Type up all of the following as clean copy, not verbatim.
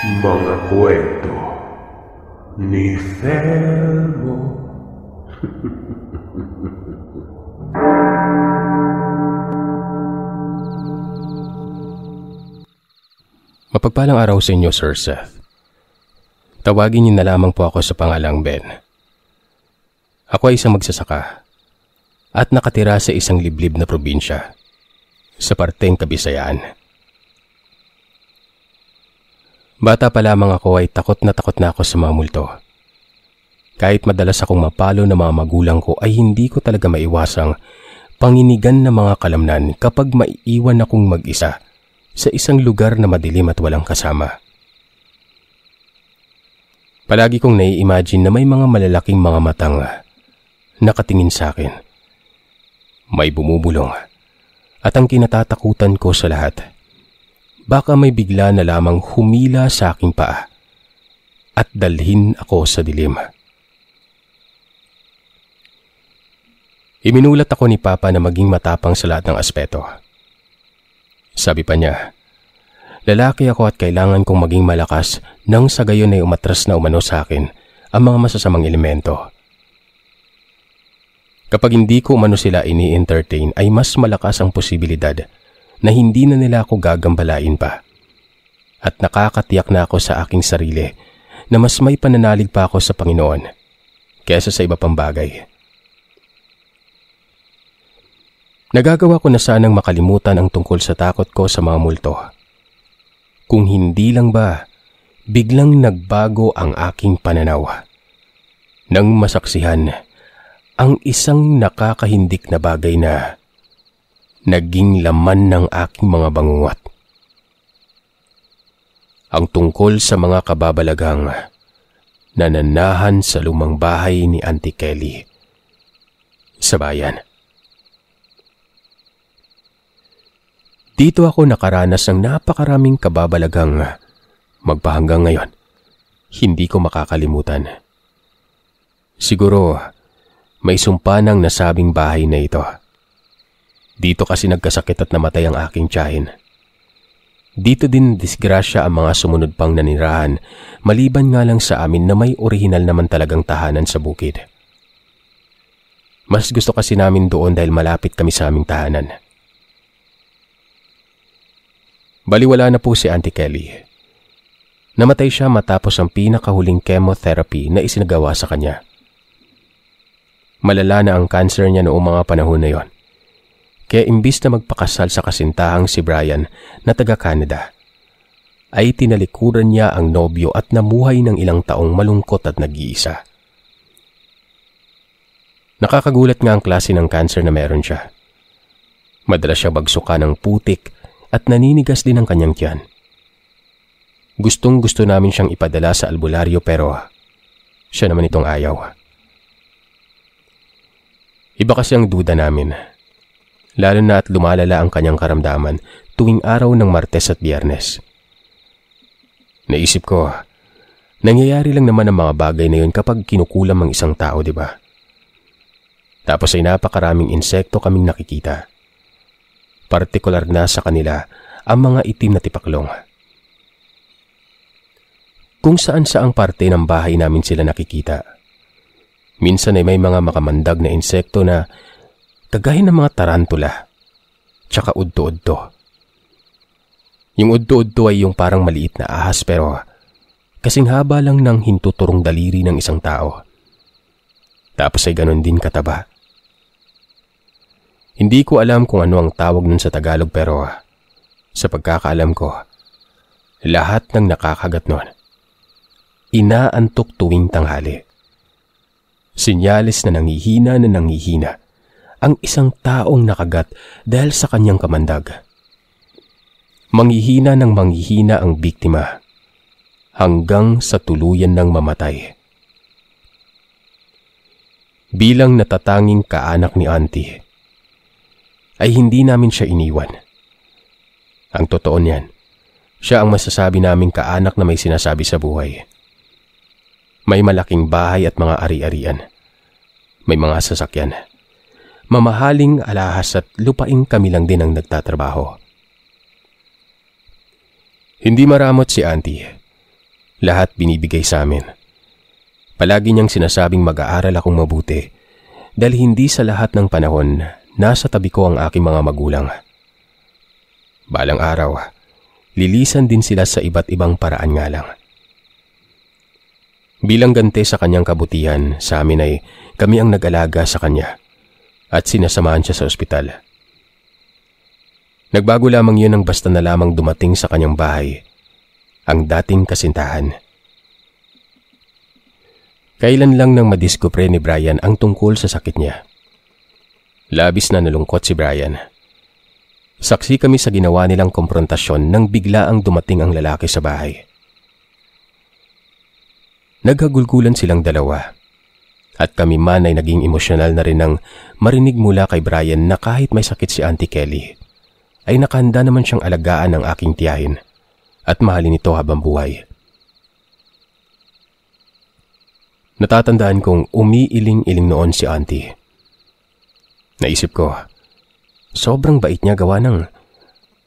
Mga kwento ni Thelmo. Mapagpalang araw sa inyo, Sir Seth. Tawagin niyo na lamang po ako sa pangalang Ben. Ako ay isang magsasaka at nakatira sa isang liblib na probinsya sa parteng Kabisayaan. Bata pa lamang ako ay takot na ako sa mga multo. Kahit madalas akong mapalo ng mga magulang ko ay hindi ko talaga maiwasang panginigan ng mga kalamnan kapag maiiwan akong mag-isa sa isang lugar na madilim at walang kasama. Palagi kong nai-imagine na may mga malalaking mga matang nakatingin sa akin. May bumubulong at ang kinatatakutan ko sa lahat, baka may bigla na lamang humila sa aking paa at dalhin ako sa dilim. Iminulat ako ni Papa na maging matapang sa lahat ng aspeto. Sabi pa niya, lalaki ako at kailangan kong maging malakas nang sa gayon ay umatras na umano sa akin ang mga masasamang elemento. Kapag hindi ko umano sila ini-entertain ay mas malakas ang posibilidad na hindi na nila ako gagambalain pa. At nakakatiyak na ako sa aking sarili na mas may pananalig pa ako sa Panginoon kaysa sa iba pang bagay. Nagagawa ko na sanang makalimutan ang tungkol sa takot ko sa mga multo. Kung hindi lang ba, biglang nagbago ang aking pananaw nang masaksihan ang isang nakakahindik na bagay na naging laman ng aking mga bangungot. Ang tungkol sa mga kababalagang nananahan sa lumang bahay ni Auntie Kelly sa bayan. Dito ako nakaranas ng napakaraming kababalagang magpahanggang ngayon. Hindi ko makakalimutan. Siguro may sumpa ng nasabing bahay na ito. Dito kasi nagkasakit at namatay ang aking tiyahin. Dito din disgrasya ang mga sumunod pang nanirahan, maliban nga lang sa amin na may orihinal naman talagang tahanan sa bukid. Mas gusto kasi namin doon dahil malapit kami sa aming tahanan. Baliwala na po si Auntie Kelly. Namatay siya matapos ang pinakahuling chemotherapy na isinagawa sa kanya. Malala na ang cancer niya noong mga panahon na yon. Kaya imbis na magpakasal sa kasintahang si Brian na taga-Canada, ay tinalikuran niya ang nobyo at namuhay ng ilang taong malungkot at nag-iisa. Nakakagulat nga ang klase ng cancer na meron siya. Madalas siya bagsukan ng putik at naninigas din ang kanyang tiyan. Gustong-gusto namin siyang ipadala sa albularyo pero siya naman itong ayaw. Iba kasi ang duda namin, lalo na at lumalala ang kanyang karamdaman tuwing araw ng Martes at Biyernes. Naisip ko, nangyayari lang naman ang mga bagay na yun kapag kinukulam ang isang tao, di ba? Tapos ay napakaraming insekto kaming nakikita. Partikular na sa kanila ang mga itim na tipaklong. Kung saan-saang parte ng bahay namin sila nakikita. Minsan ay may mga makamandag na insekto na kagaya ng mga tarantula, tsaka udto-udto. Yung udto-udto ay yung parang maliit na ahas pero kasing haba lang ng hintuturong daliri ng isang tao. Tapos ay ganon din kataba. Hindi ko alam kung ano ang tawag nun sa Tagalog pero sa pagkakaalam ko, lahat ng nakakagat nun inaantok tuwing tanghali. Sinyalis na nanghihina ang isang taong nakagat dahil sa kanyang kamandag. Manghihina ng manghihina ang biktima hanggang sa tuluyan ng mamatay. Bilang natatanging kaanak ni Auntie, ay hindi namin siya iniwan. Ang totoo niyan, siya ang masasabi naming kaanak na may sinasabi sa buhay. May malaking bahay at mga ari-arian. May mga sasakyan. Mamahaling alahas at lupaing kami lang din ang nagtatrabaho. Hindi maramot si Auntie, Lahat binibigay sa amin. Palagi niyang sinasabing mag-aaral akong mabuti dahil hindi sa lahat ng panahon nasa tabi ko ang aking mga magulang. Balang araw, lilisan din sila sa iba't ibang paraan nga lang. Bilang ganti sa kanyang kabutihan, sa amin ay kami ang nag-alaga sa kanya at sinasamahan siya sa ospital. Nagbago lamang yun nang basta na lamang dumating sa kanyang bahay ang dating kasintahan. Kailan lang nang madiskupre ni Brian ang tungkol sa sakit niya. Labis na nalungkot si Brian. Saksi kami sa ginawa nilang komprontasyon nang bigla ang dumating ang lalaki sa bahay. Naghagulgulan silang dalawa at kami man ay naging emosyonal na rin nang marinig mula kay Brian na kahit may sakit si Auntie Kelly ay nakahanda naman siyang alagaan ng aking tiyahin at mahalin ito habang buhay. Natatandaan kong umiiling-iling noon si Auntie. Naisip ko, sobrang bait niya gawa ng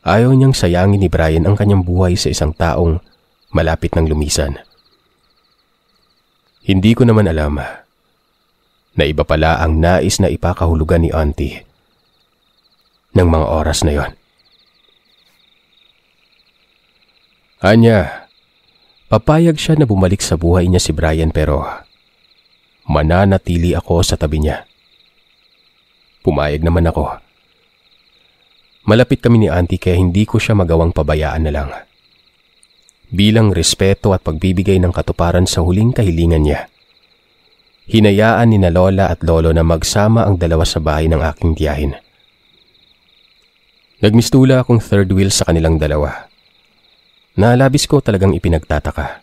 ayaw niyang sayangin ni Brian ang kanyang buhay sa isang taong malapit ng lumisan. Hindi ko naman alam na iba pala ang nais na ipakahulugan ni Auntie ng mga oras na yon. Anya, papayag siya na bumalik sa buhay niya si Brian pero mananatili ako sa tabi niya. Pumayag naman ako. Malapit kami ni Auntie kaya hindi ko siya magawang pabayaan na lang. Bilang respeto at pagbibigay ng katuparan sa huling kahilingan niya, hinayaan ni na Lola at Lolo na magsama ang dalawa sa bahay ng aking tiyahin. Nagmistula akong third wheel sa kanilang dalawa. Nalabis ko talagang ipinagtataka.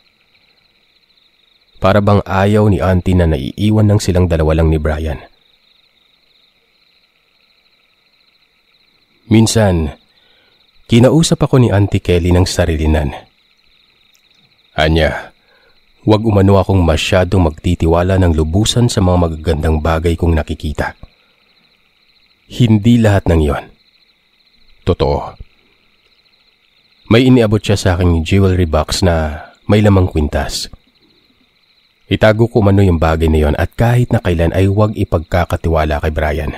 Para bang ayaw ni Auntie na naiiwan ng silang dalawa lang ni Brian. Minsan, kinausap ako ni Auntie Kelly ng sarilinan. Anya, huwag umano akong masyadong magtitiwala ng lubusan sa mga magagandang bagay kong nakikita. Hindi lahat ng yon totoo. May iniabot siya sa aking jewelry box na may lamang kwintas. Itago ko umano yung bagay na yon at kahit na kailan ay huwag ipagkakatiwala kay Brian.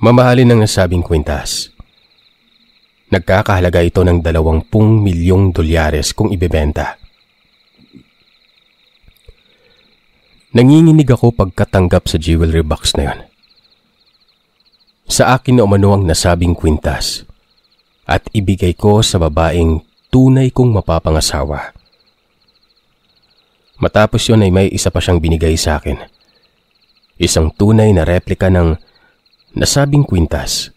Mamahalin ng nasabing kwintas. Nagkakahalaga ito ng 20 milyong dolyares kung ibebenta. Nanginginig ako pagkatanggap sa jewelry box na yon. Sa akin na umano ang nasabing kwintas at ibigay ko sa babaeng tunay kong mapapangasawa. Matapos yun ay may isa pa siyang binigay sa akin. Isang tunay na replika ng nasabing kwintas.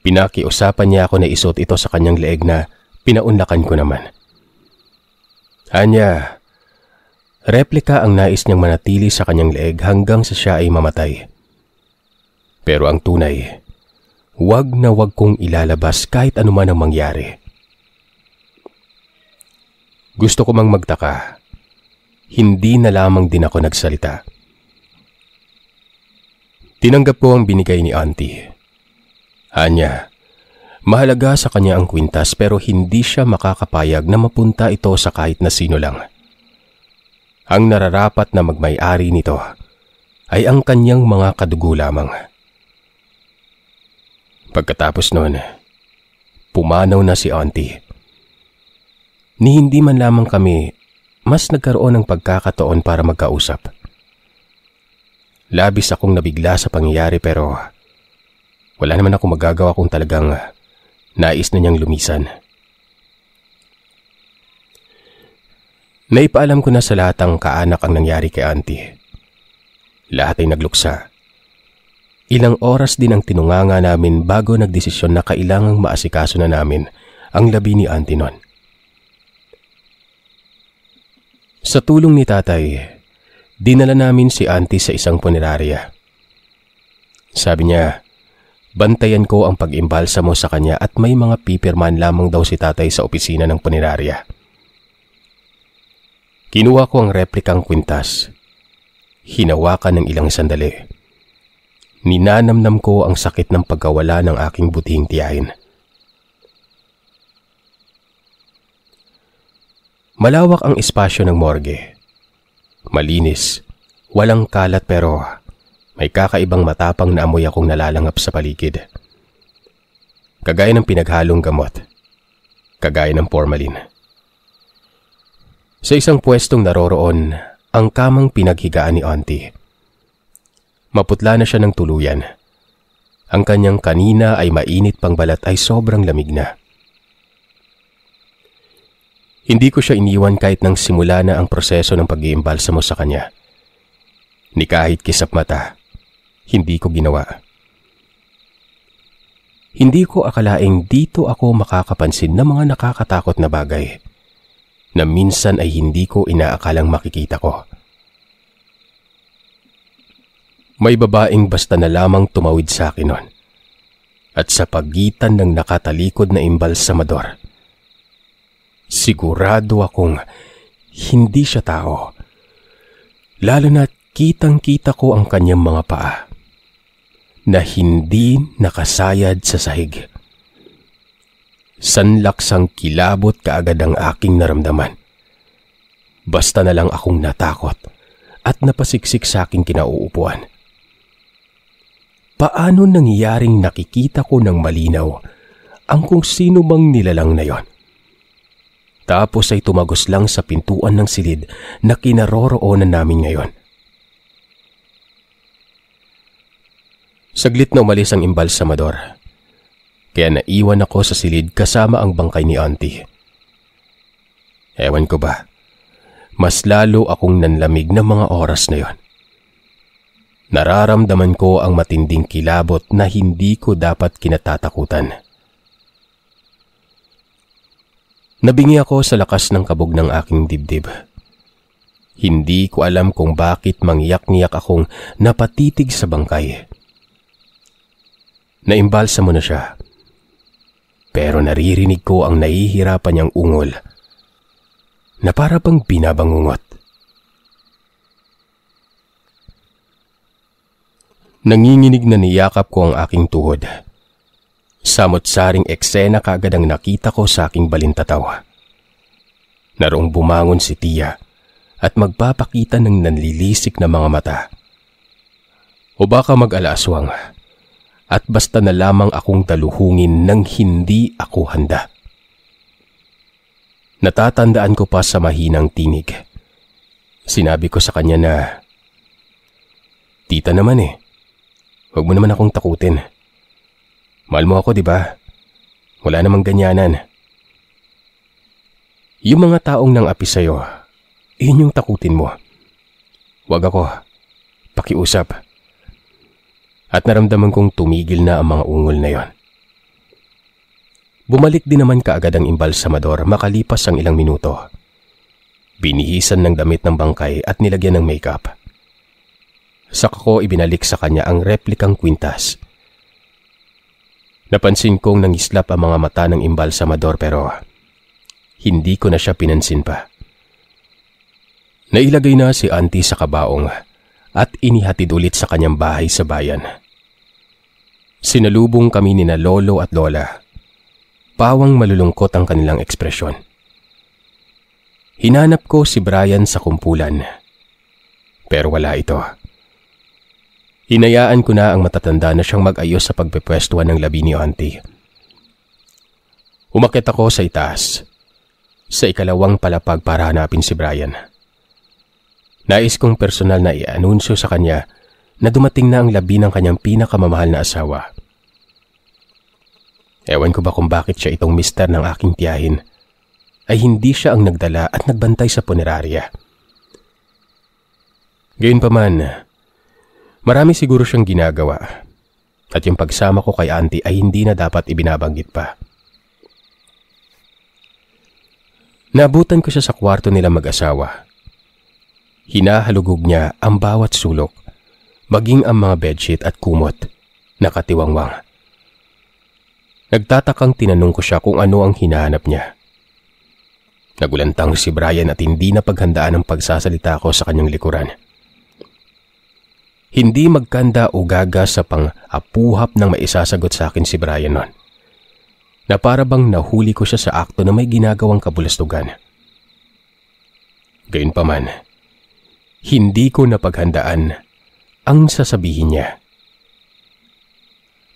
Pinakiusapan niya ako na isuot ito sa kanyang leeg na pinaunlakan ko naman. Anya, replika ang nais niyang manatili sa kanyang leeg hanggang sa siya ay mamatay. Pero ang tunay, wag na wag kong ilalabas kahit anuman ang mangyari. Gusto ko mang magtaka. Hindi na lamang din ako nagsalita. Tinanggap ko ang binigay ni Auntie. Anya, mahalaga sa kanya ang kwintas pero hindi siya makakapayag na mapunta ito sa kahit na sino lang. Ang nararapat na magmay-ari nito ay ang kanyang mga kadugo lamang. Pagkatapos noon, pumanaw na si Auntie. Ni hindi man lamang kami mas nagkaroon ng pagkakataon para magkausap. Labis akong nabigla sa pangyayari pero wala naman akong magagawa kung talagang nais na niyang lumisan. Naipaalam ko na sa lahat ang kaanak ang nangyari kay Auntie. Lahat ay nagluksa. Ilang oras din ang tinunganga namin bago nagdesisyon na kailangang maasikaso na namin ang labi ni Auntie noon. Sa tulong ni Tatay, dinala namin si Auntie sa isang punerarya. Sabi niya, bantayan ko ang pag-imbalsamo sa kanya at may mga pipirman lamang daw si Tatay sa opisina ng punerarya. Kinuha ko ang replikang kwintas. Hinawakan ng ilang sandali. Ninanamnam ko ang sakit ng pagkawala ng aking butihing tiyahin. Malawak ang espasyo ng morgue. Malinis, walang kalat pero may kakaibang matapang na amoy akong nalalangap sa paligid. Kagaya ng pinaghalong gamot. Kagaya ng formalin. Sa isang pwestong naroroon ang kamang pinaghigaan ni Auntie. Maputla na siya ng tuluyan. Ang kanyang kanina ay mainit pang balat ay sobrang lamig na. Hindi ko siya iniwan kahit nang simula na ang proseso ng pag-iimbalsamo sa kanya. Ni kahit kisap mata, hindi ko ginawa. Hindi ko akalaing dito ako makakapansin ng mga nakakatakot na bagay na minsan ay hindi ko inaakalang makikita ko. May babaeng basta na lamang tumawid sa akin noon. At sa pagitan ng nakatalikod na imbalsamador, sigurado akong hindi siya tao. Lalo na't kitang-kita ko ang kanyang mga paa na hindi nakasayad sa sahig. Sanlaksang kilabot kaagad ang aking naramdaman. Basta na lang akong natakot at napasiksik sa aking kinauupuan. Paano nangyaring nakikita ko ng malinaw ang kung sino mang nilalang na yon? Tapos ay tumagos lang sa pintuan ng silid na kinaroroonan namin ngayon. Saglit na umalis ang imbalsamador. Kaya naiwan ako sa silid kasama ang bangkay ni Auntie. Ewan ko ba, mas lalo akong nanlamig ng mga oras na yon. Nararamdaman ko ang matinding kilabot na hindi ko dapat kinatatakutan. Nabingi ako sa lakas ng kabog ng aking dibdib. Hindi ko alam kung bakit mangyak-ngiyak akong napatitig sa bangkay. Naimbalsamo na siya. Pero naririnig ko ang nahihirapan niyang ungol na para bang binabangungot. Nanginginig na niyakap ko ang aking tuhod. Samot-saring eksena kaagad ang nakita ko sa aking balintataw. Naroong bumangon si Tia at magpapakita ng nanlilisik na mga mata. O baka mag-alaswang at basta na lamang akong daluhungin nang hindi ako handa. Natatandaan ko pa sa mahinang tinig. Sinabi ko sa kanya na, "Tita naman huwag mo naman akong takutin. Mahal mo ako, di ba? Wala namang ganyanan. Yung mga taong nang api sa'yo, yun yung takutin mo. Wag ako. Pakiusap." At naramdaman kong tumigil na ang mga ungol na yon. Bumalik din naman kaagad ang imbalsamador makalipas ang ilang minuto. Binihisan ng damit ng bangkay at nilagyan ng makeup. Saka ko ibinalik sa kanya ang replikang kwintas. Napansin kong nangislap ang mga mata ng imbalsamador pero hindi ko na siya pinansin pa. Nailagay na si Auntie sa kabaong at inihatid ulit sa kanyang bahay sa bayan. Sinalubong kami ni na lolo at lola. Pawang malulungkot ang kanilang ekspresyon. Hinanap ko si Brian sa kumpulan. Pero wala ito. Hinayaan ko na ang matatanda na siyang mag-ayos sa pagpepwestuhan ng labi ni Auntie. Umakyat ako sa itaas, sa ikalawang palapag para hanapin si Brian. Nais kong personal na i-anunsyo sa kanya na dumating na ang labi ng kanyang pinakamamahal na asawa. Ewan ko ba kung bakit siya itong mister ng aking tiyahin, ay hindi siya ang nagdala at nagbantay sa punerarya. Gayunpaman, marami siguro siyang ginagawa at yung pagsama ko kay Auntie ay hindi na dapat ibinabanggit pa. Naabutan ko siya sa kwarto nila mag-asawa. Hinahalugog niya ang bawat sulok, maging ang mga bedsheet at kumot, nakatiwangwang. Nagtatakang tinanong ko siya kung ano ang hinahanap niya. Nagulantang si Brian at hindi na paghandaan ang pagsasalita ko sa kanyang likuran. Hindi magkanda o gaga sa pang-apuhap ng maisasagot sa akin si Brian noon, na para bang nahuli ko siya sa akto na may ginagawang kabulastugan. Gayunpaman, hindi ko napaghandaan ang sasabihin niya.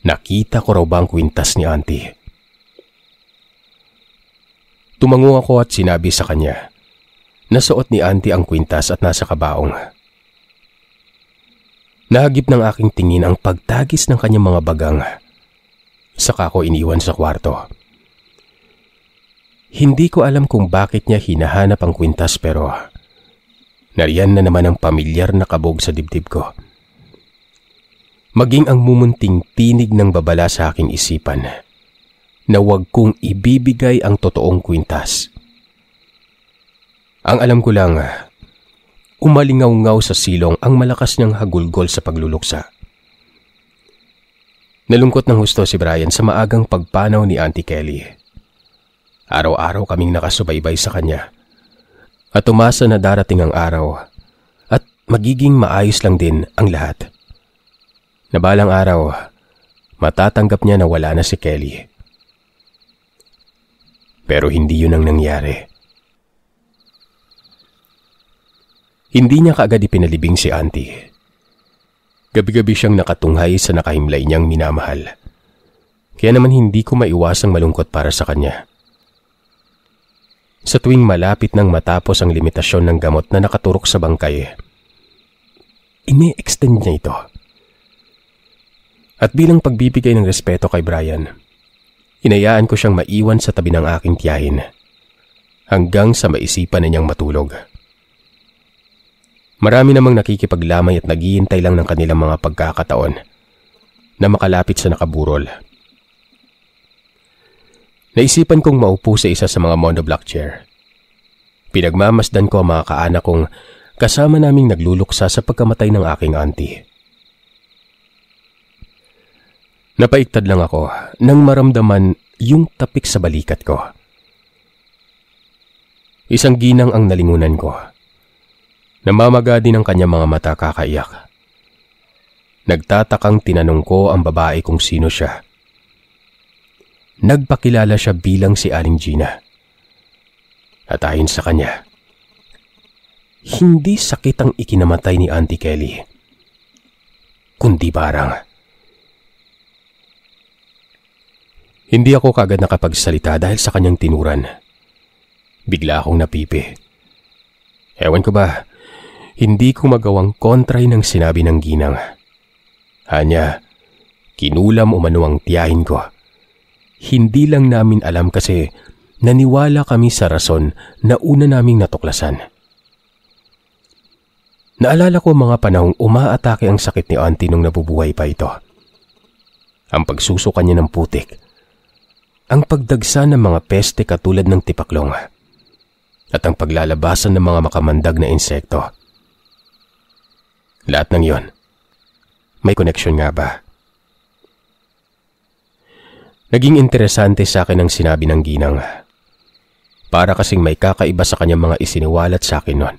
Nakita ko raw ba ang kwintas ni Auntie? Tumango ako at sinabi sa kanya na suot ni Auntie ang kwintas at nasa kabaong. Nahagip ng aking tingin ang pagtagis ng kanyang mga bagang. Saka ko iniwan sa kwarto. Hindi ko alam kung bakit niya hinahanap ang kwintas pero nariyan na naman ang pamilyar na kabog sa dibdib ko. Maging ang mumunting tinig ng babala sa aking isipan na huwag kong ibibigay ang totoong kwintas. Ang alam ko lang, umalingaw-ngaw sa silong ang malakas niyang hagulgol sa pagluluksa. Nalungkot ng husto si Brian sa maagang pagpanaw ni Auntie Kelly. Araw-araw kaming nakasubaybay sa kanya at umasa na darating ang araw at magiging maayos lang din ang lahat. Na balang araw, matatanggap niya na wala na si Kelly. Pero hindi yun ang nangyari. Hindi niya kaagad ipinalibing si Auntie. Gabi-gabi siyang nakatunghay sa nakahimlay niyang minamahal. Kaya naman hindi ko maiwasang malungkot para sa kanya. Sa tuwing malapit nang matapos ang limitasyon ng gamot na nakaturok sa bangkay, ine-extend niya ito. At bilang pagbibigay ng respeto kay Brian, inayaan ko siyang maiwan sa tabi ng aking tiyahin hanggang sa maisipan na niyang matulog. Marami namang nakikipaglamay at naghihintay lang ng kanilang mga pagkakataon na makalapit sa nakaburol. Naisipan kong maupo sa isa sa mga monoblock chair. Pinagmamasdan ko ang mga kaanak kong kasama naming nagluluksa sa pagkamatay ng aking auntie. Napaiktad lang ako nang maramdaman yung tapik sa balikat ko. Isang ginang ang nalingunan ko. Namamaga din ang kanyang mga mata kakaiyak. Nagtatakang tinanong ko ang babae kung sino siya. Nagpakilala siya bilang si Aling Gina. At ayon sa kanya, hindi sakit ang ikinamatay ni Auntie Kelly, kundi barang. Hindi ako kagad nakapagsalita dahil sa kanyang tinuran. Bigla akong napipi. Ewan ko ba, hindi ko magawang kontray ng sinabi ng ginang. Hanya, kinulam umano ang tiyahin ko. Hindi lang namin alam kasi naniwala kami sa rason na una naming natuklasan. Naalala ko mga panahong umaatake ang sakit ni Auntie nung nabubuhay pa ito. Ang pagsusuka niya ng putik, ang pagdagsa ng mga peste katulad ng tipaklong, at ang paglalabasan ng mga makamandag na insekto. Lahat ng yon, may koneksyon nga ba? Naging interesante sa akin ang sinabi ng ginang. Para kasing may kakaiba sa kanyang mga isiniwalat sa akin noon.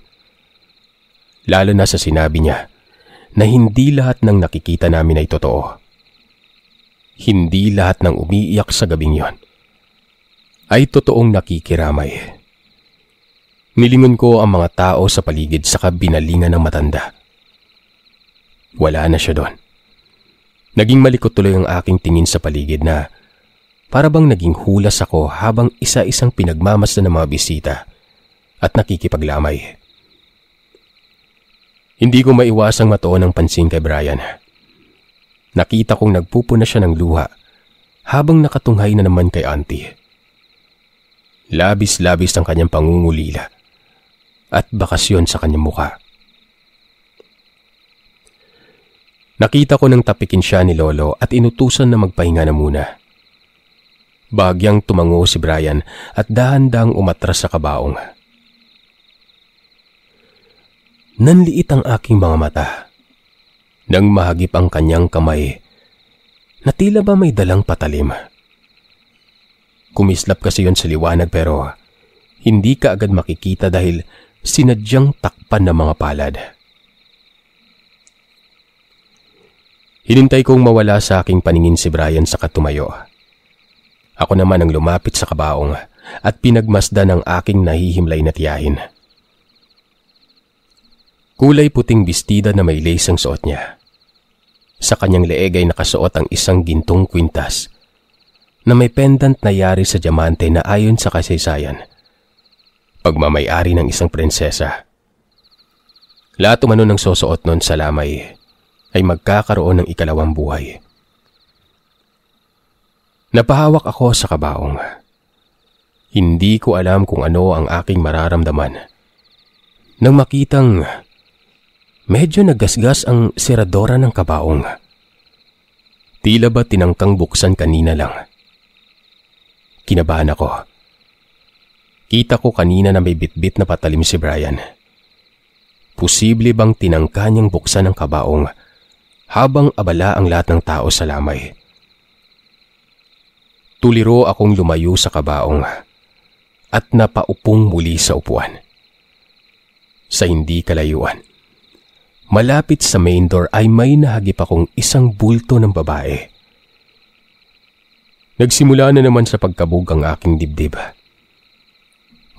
Lalo na sa sinabi niya na hindi lahat ng nakikita namin ay totoo. Hindi lahat ng umiiyak sa gabing yon ay totoong nakikiramay. Nilingon ko ang mga tao sa paligid sa kabinalingan ng matanda. Wala na siya doon. Naging malikot tuloy ang aking tingin sa paligid na para bang naging hulas ako habang isa-isang pinagmamasdan ng mga bisita at nakikipaglamay. Hindi ko maiwasang matuon ng pansin kay Brian. Nakita kong nagpupuna siya ng luha habang nakatunghay na naman kay Auntie. Labis-labis ang kanyang pangungulila at bakasyon sa kanyang muka. Nakita ko nang tapikin siya ni Lolo at inutusan na magpahinga na muna. Bahagyang tumango si Brian at dahan-dahang umatras sa kabaong. Nanliit ang aking mga mata nang mahagip ang kanyang kamay na tila ba may dalang patalim. Kumislap kasi yon sa liwanag pero hindi ka agad makikita dahil sinadyang takpan ng mga palad. Hinintay kong mawala sa aking paningin si Brian sa katumayo. Ako naman ang lumapit sa kabaong at pinagmasdan ang aking nahihimlay na tiyahin. Kulay puting bestida na may lace ang suot niya. Sa kanyang leeg ay nakasuot ang isang gintong kwintas na may pendant na yari sa diamante na ayon sa kasaysayan, pagmamay-ari ng isang prinsesa. Lahat umano ng susuot nun sa lamay ay magkakaroon ng ikalawang buhay. Napahawak ako sa kabaong. Hindi ko alam kung ano ang aking mararamdaman nang makitang medyo naggasgas ang seradora ng kabaong. Tila ba tinangkang buksan kanina lang. Kinabahan ako. Kita ko kanina na may bitbit na patalim si Brian. Posible bang tinangka niyang buksan ang kabaong habang abala ang lahat ng tao sa lamay? Tuliro akong lumayo sa kabaong at napaupong muli sa upuan. Sa hindi kalayuan, malapit sa main door ay may nahagip akong isang bulto ng babae. Nagsimula na naman sa pagkabog ang aking dibdib.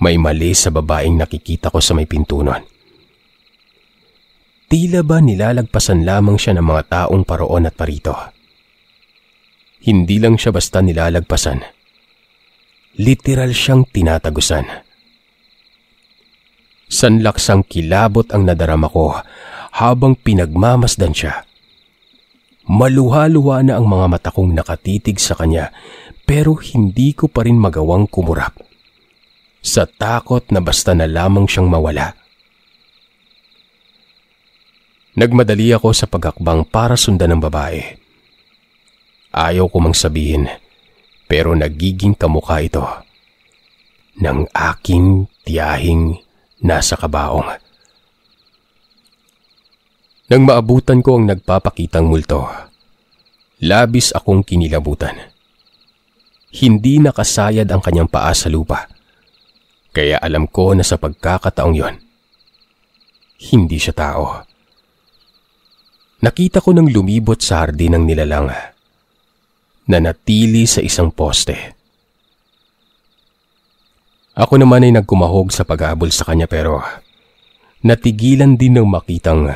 May mali sa babaeng nakikita ko sa may pintunon. Tila ba nilalagpasan lamang siya ng mga taong paroon at parito? Hindi lang siya basta nilalagpasan. Literal siyang tinatagusan. Sanlaksang kilabot ang nadarama ko habang pinagmamasdan siya. Maluha-luha na ang mga mata kong nakatitig sa kanya pero hindi ko pa rin magawang kumurap. Sa takot na basta na lamang siyang mawala. Nagmadali ako sa paghakbang para sundan ng babae. Ayaw ko mang sabihin pero nagiging kamukha ito ng aking tiyahing nasa kabaong. Nang maabutan ko ang nagpapakitang multo, labis akong kinilabutan. Hindi nakasayad ang kanyang paa sa lupa, kaya alam ko na sa pagkakataong yon, hindi siya tao. Nakita ko nang lumibot sa hardin ng nilalang na natili sa isang poste. Ako naman ay nagkumahog sa pag-ahabol sa kanya pero natigilan din ng makitang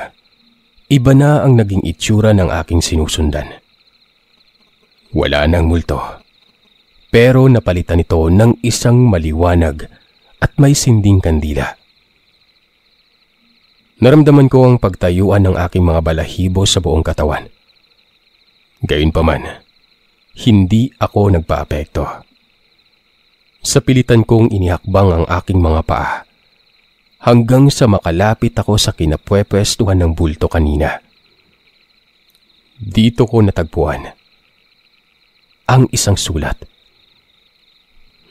iba na ang naging itsura ng aking sinusundan. Wala nang multo, pero napalitan ito ng isang maliwanag at may sinding kandila. Naramdaman ko ang pagtayuan ng aking mga balahibo sa buong katawan. Gayunpaman, hindi ako nagpaapekto. Sa pilitan kong inihakbang ang aking mga paa hanggang sa makalapit ako sa kinapwepwestuhan ng bulto kanina. Dito ko natagpuan ang isang sulat.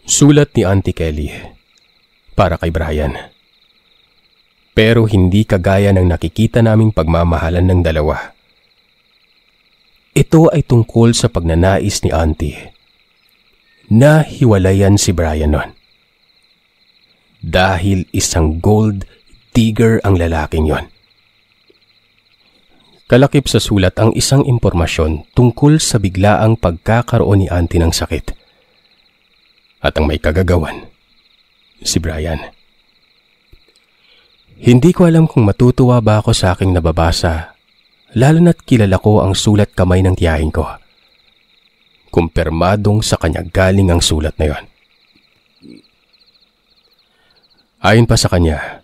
Sulat ni Auntie Kelly para kay Brian. Pero hindi kagaya ng nakikita naming pagmamahalan ng dalawa. Ito ay tungkol sa pagnanais ni Auntie na hiwalayan si Brian noon. Dahil isang gold digger ang lalaking yon. Kalakip sa sulat ang isang impormasyon tungkol sa biglaang pagkakaroon ni Auntie ng sakit. At ang may kagagawan, si Brian. Hindi ko alam kung matutuwa ba ako sa aking nababasa, lalo na't kilala ko ang sulat kamay ng tiyahin ko. Kumpirmadong sa kanya galing ang sulat na yon. Ayon pa sa kanya,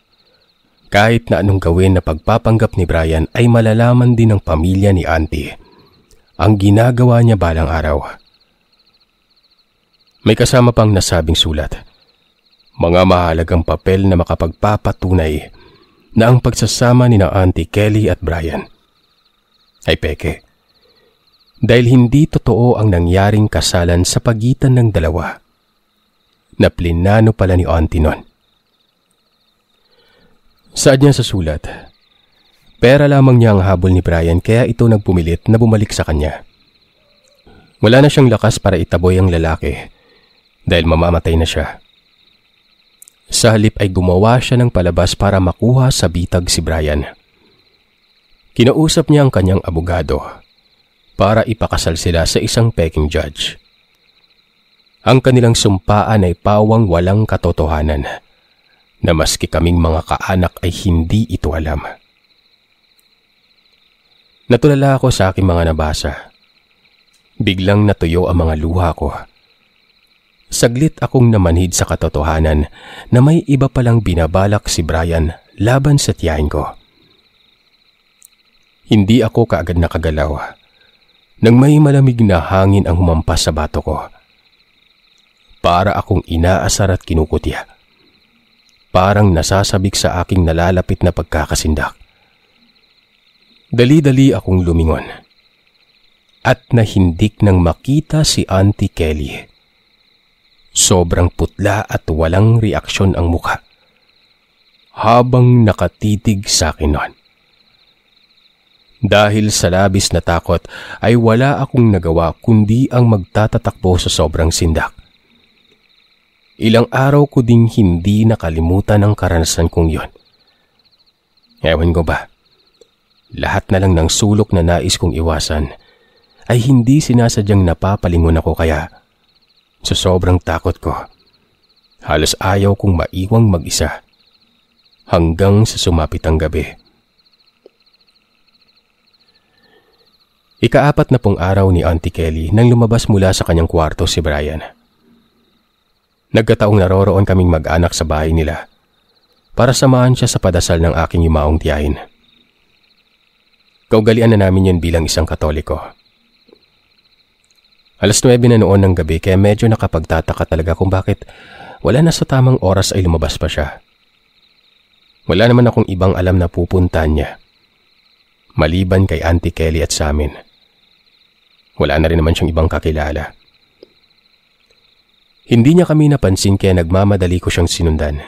kahit na anong gawin na pagpapanggap ni Brian ay malalaman din ng pamilya ni Auntie ang ginagawa niya balang araw. May kasama pang nasabing sulat, mga mahalagang papel na makapagpapatunay na ang pagsasama ni na Auntie Kelly at Brian ay peke. Dahil hindi totoo ang nangyaring kasalan sa pagitan ng dalawa na plinano pala ni Auntie nun. Saad niya sa sulat, pera lamang niya ang habol ni Brian kaya ito nagpumilit na bumalik sa kanya. Wala na siyang lakas para itaboy ang lalaki dahil mamamatay na siya. Sa halip ay gumawa siya ng palabas para makuha sa bitag si Brian. Kinausap niya ang kanyang abogado para ipakasal sila sa isang peking judge. Ang kanilang sumpaan ay pawang walang katotohanan na maski kaming mga kaanak ay hindi ito alam. Natulala ako sa aking mga nabasa. Biglang natuyo ang mga luha ko. Saglit akong namanhid sa katotohanan na may iba palang binabalak si Brian laban sa tiyahin ko. Hindi ako kaagad nakagalaw nang may malamig na hangin ang humampas sa bato ko. Para akong inaasar at kinukutya. Parang nasasabik sa aking nalalapit na pagkakasindak. Dali-dali akong lumingon at nahindik nang makita si Auntie Kelly. Sobrang putla at walang reaksyon ang mukha habang nakatitig sa akin noon. Dahil sa labis na takot ay wala akong nagawa kundi ang magtatatakbo sa sobrang sindak. Ilang araw ko ding hindi nakalimutan ang karanasan kong yon. Ewan ko ba, lahat na lang ng sulok na nais kong iwasan ay hindi sinasadyang napapalingon ako kaya sa sobrang takot ko, halos ayaw kong maiwang mag-isa hanggang sa sumapit ang gabi. Ika-4 na pong araw ni Auntie Kelly nang lumabas mula sa kanyang kwarto si Brian. Nagkataong naroroon kaming mag-anak sa bahay nila para samahan siya sa padasal ng aking yumaong tiyahin. Kaugalian na namin yun bilang isang Katoliko. Alas 9 na noon ng gabi kaya medyo nakapagtataka talaga kung bakit wala na sa tamang oras ay lumabas pa siya. Wala naman akong ibang alam na pupuntahan niya, maliban kay Auntie Kelly at sa amin. Wala na rin naman siyang ibang kakilala. Hindi niya kami napansin kaya nagmamadali ko siyang sinundan.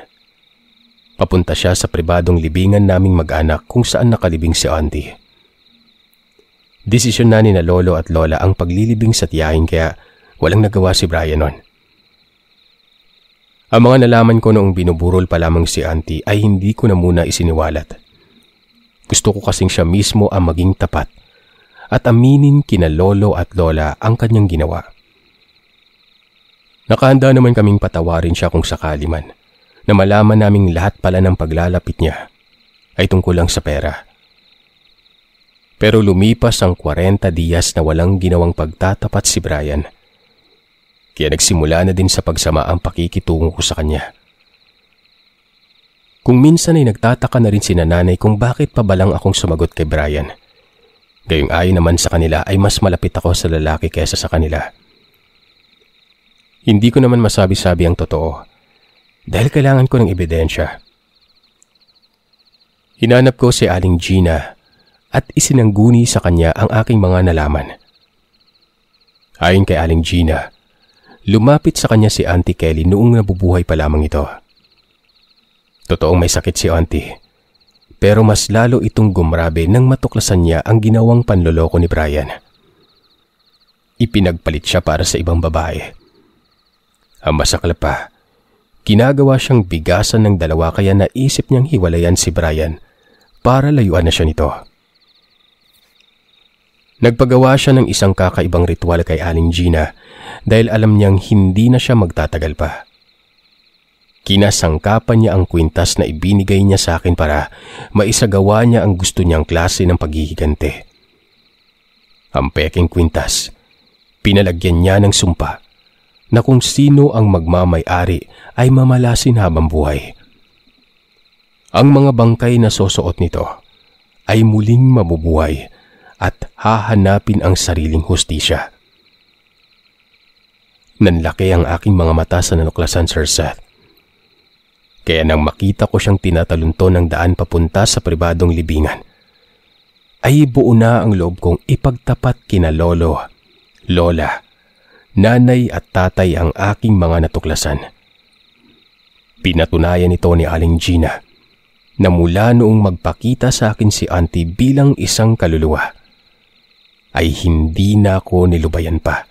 Papunta siya sa pribadong libingan naming mag-anak kung saan nakalibing si Auntie. Desisyon na ni na lolo at lola ang paglilibing sa tiyahin kaya walang nagawa si Brian nun. Ang mga nalaman ko noong binuburol pa lamang si Auntie ay hindi ko na muna isiniwalat. Gusto ko kasing siya mismo ang maging tapat at aminin kina lolo at lola ang kanyang ginawa. Nakahanda naman kaming patawarin siya kung sakali man na malaman naming lahat pala ng paglalapit niya ay tungkol lang sa pera. Pero lumipas ang 40 diyas na walang ginawang pagtatapat si Brian. Kaya nagsimula na din sa pagsama ang pakikitungo ko sa kanya. Kung minsan ay nagtataka na rin si nanay kung bakit pa balang akong sumagot kay Brian. Gayong ayon naman sa kanila ay mas malapit ako sa lalaki kaysa sa kanila. Hindi ko naman masabi-sabi ang totoo dahil kailangan ko ng ebidensya. Hinanap ko si Aling Gina at isinangguni sa kanya ang aking mga nalaman. Ayon kay Aling Gina, lumapit sa kanya si Auntie Kelly noong nabubuhay pa lamang ito. Totoong may sakit si Auntie, pero mas lalo itong gumrabe nang matuklasan niya ang ginawang panloloko ni Brian. Ipinagpalit siya para sa ibang babae. Ang masaklap pa, ginagawa siyang bigasan ng dalawa kaya naisip niyang hiwalayan si Brian para layuan na siya nito. Nagpagawa siya ng isang kakaibang ritual kay Aling Gina dahil alam niyang hindi na siya magtatagal pa. Kinasangkapan niya ang kwintas na ibinigay niya sa akin para maisagawa niya ang gusto niyang klase ng paghihigante. Ang peking kwintas, pinalagyan niya ng sumpa na kung sino ang magmamay-ari ay mamalasin habang buhay. Ang mga bangkay na susuot nito ay muling mabubuhay at hahanapin ang sariling hustisya. Nanlaki ang aking mga mata sa nanuklasan, Sir Seth. Kaya nang makita ko siyang tinatalunto ng daan papunta sa pribadong libingan, ay buo na ang loob kong ipagtapat kina lolo, lola, nanay at tatay ang aking mga natuklasan. Pinatunayan ito ni Aling Gina na mula noong magpakita sa akin si Auntie bilang isang kaluluwa, ay hindi na ako nilubayan pa.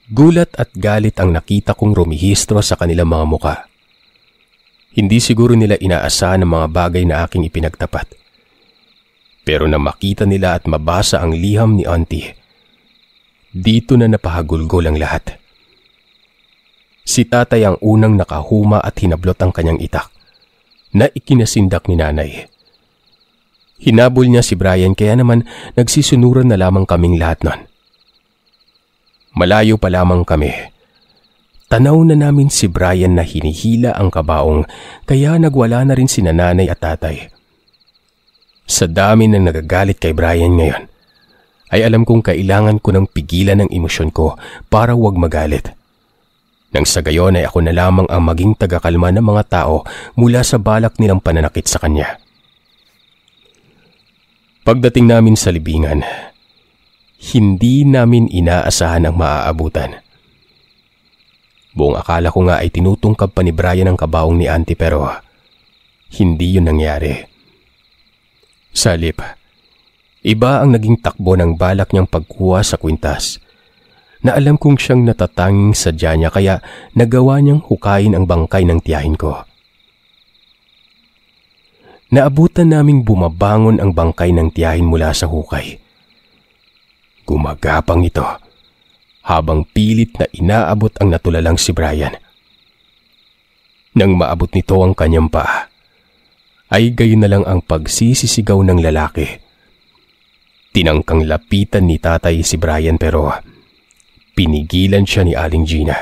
Gulat at galit ang nakita kong rumihistro sa kanilang mga muka. Hindi siguro nila inaasahan ang mga bagay na aking ipinagtapat. Pero na makita nila at mabasa ang liham ni Auntie, dito na napahagulgol ang lahat. Si tatay ang unang nakahuma at hinablot ang kanyang itak na ikinasindak ni nanay. Hinabol niya si Brian kaya naman nagsisunuran na lamang kaming lahat nun. Malayo pa lamang kami. Tanaw na namin si Brian na hinihila ang kabaong kaya nagwala na rin si nanay at tatay. Sa dami ng nagagalit kay Brian ngayon, ay alam kong kailangan ko ng pigilan ng emosyon ko para huwag magalit. Nang sa gayon ay ako na lamang ang maging tagakalma ng mga tao mula sa balak nilang pananakit sa kanya. Pagdating namin sa libingan, hindi namin inaasahan ang maaabutan. Buong akala ko nga ay tinutungkab pa ni Brian ang kabaong ni Auntie pero hindi yun nangyari. Sa halip, iba ang naging takbo ng balak niyang pagkuha sa kwintas na alam kong siyang natatanging sadya niya kaya nagawa niyang hukayin ang bangkay ng tiyahin ko. Naabutan naming bumabangon ang bangkay ng tiyahin mula sa hukay. Gumagapang ito habang pilit na inaabot ang natulalang si Brian. Nang maabot nito ang kanyang paa, ay gayon na lang ang pagsisisigaw ng lalaki. Tinangkang lapitan ni tatay si Brian pero pinigilan siya ni Aling Gina.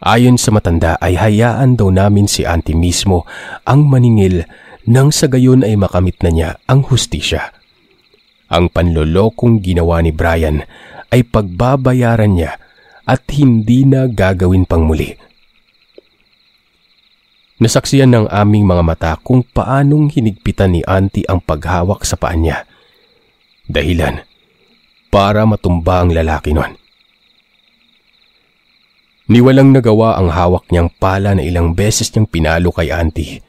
Ayon sa matanda ay hayaan daw namin si Auntie mismo ang maningil nang sa gayon ay makamit na niya ang hustisya. Ang panlolokong ginawa ni Brian ay pagbabayaran niya at hindi na gagawin pang muli. Nasaksiyan ng aming mga mata kung paanong hinigpitan ni Auntie ang paghawak sa paa niya. Dahilan para matumba ang lalaki nun. Niwalang nagawa ang hawak niyang pala na ilang beses niyang pinalo kay Auntie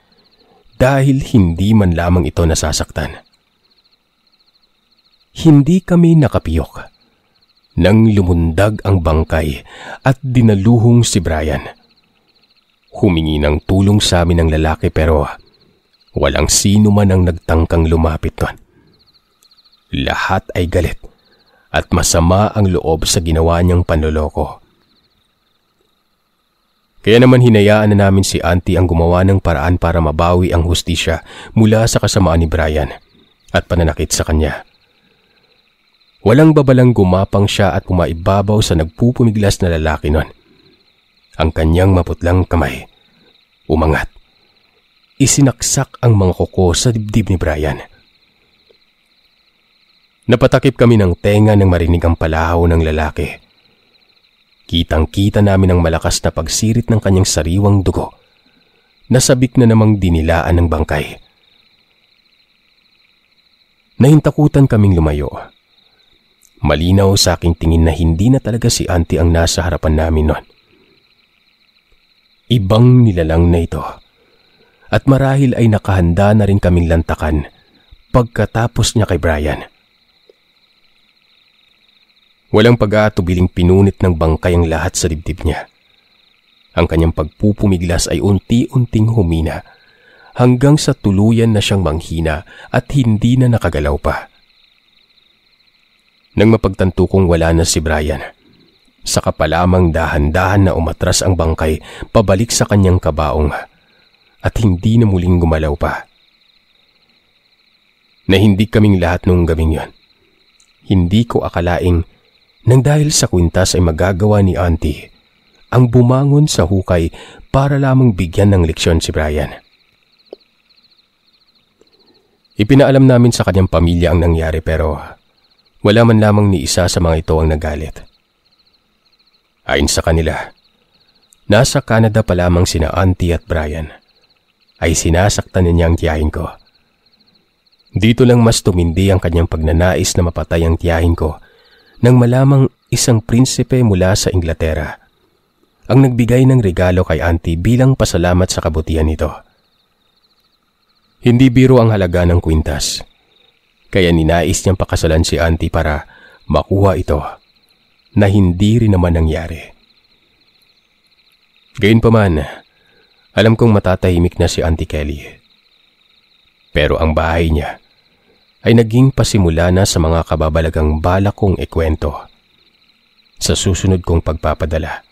dahil hindi man lamang ito nasasaktan. Hindi kami nakapiyok nang lumundag ang bangkay at dinaluhong si Brian. Humingi ng tulong sa amin ang lalaki pero walang sino man ang nagtangkang lumapit nun. Lahat ay galit at masama ang loob sa ginawa niyang panloloko. Kaya naman hinayaan na namin si Auntie ang gumawa ng paraan para mabawi ang hustisya mula sa kasamaan ni Brian at pananakit sa kanya. Walang babalang gumapang siya at pumaibabaw sa nagpupumiglas na lalaki nun. Ang kanyang maputlang kamay umangat. Isinaksak ang mga kuko sa dibdib ni Brian. Napatakip kami ng tenga nang marinig ang palahaw ng lalaki. Kitang-kita namin ang malakas na pagsirit ng kanyang sariwang dugo. Nasabik na namang dinilaan ng bangkay. Nahintakutan kaming lumayo. Malinaw sa aking tingin na hindi na talaga si Auntie ang nasa harapan namin nun. Ibang nilalang na ito. At marahil ay nakahanda na rin kaming lantakan pagkatapos niya kay Brian. Walang pag-aatubiling pinunit ng bangkay ang lahat sa dibdib niya. Ang kanyang pagpupumiglas ay unti-unting humina hanggang sa tuluyan na siyang manghina at hindi na nakagalaw pa. Nang mapagtanto kong wala na si Brian, saka pa lamang dahan-dahan na umatras ang bangkay pabalik sa kanyang kabaong at hindi na muling gumalaw pa. Nahindig kaming lahat nung gabing yon. Hindi ko akalaing nang dahil sa kwintas ay magagawa ni Auntie ang bumangon sa hukay para lamang bigyan ng leksyon si Brian. Ipinaalam namin sa kanyang pamilya ang nangyari pero wala man lamang ni isa sa mga ito ang nagalit. Ayon sa kanila, nasa Canada pa lamang sina Auntie at Brian ay sinasaktan niya ang tiyahin ko. Dito lang mas tumindi ang kanyang pagnanais na mapatay ang tiyahin ko nang malamang isang prinsipe mula sa Inglaterra ang nagbigay ng regalo kay Auntie bilang pasalamat sa kabutihan nito. Hindi biro ang halaga ng kwintas, kaya ninais niyang pakasalan si Auntie para makuha ito na hindi rin naman nangyari. Gayunpaman, alam kong matatahimik na si Auntie Kelly. Pero ang bahay niya ay naging pasimula na sa mga kababalagang balak kong ikwento sa susunod kong pagpapadala.